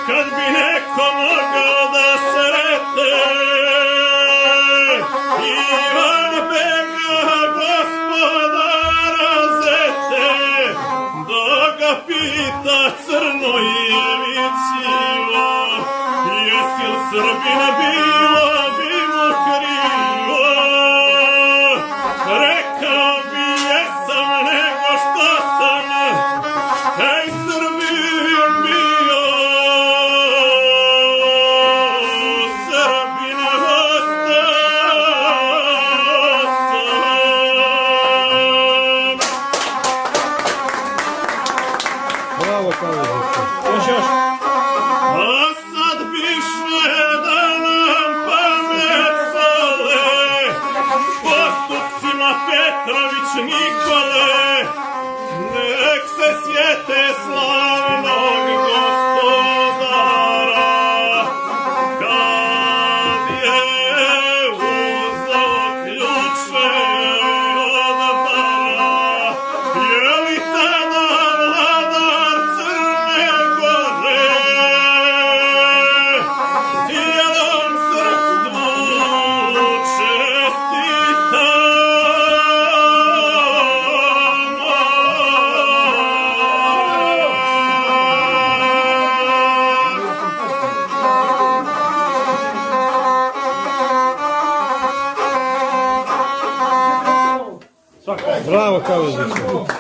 kad bi neko mogao da sretne, Ivan Bega gospodara zete, da ga pita crno Ilićivo, jesi li Srbin bilo bi mu krivo, rekao bi jesam nego što sam, hej Srbin bio, Srbin ostao sam. Bravo, Kaveziću. Još. A sad piše da nam pamet sole, postupcima Petrović Nikole, nek se sjete slavnog gospodara, kad je uzeo ključe od bara, je li tada vladar Crne Gore cijelom srpstvu čestitamo. Svaka. Bravo, Kaveziću.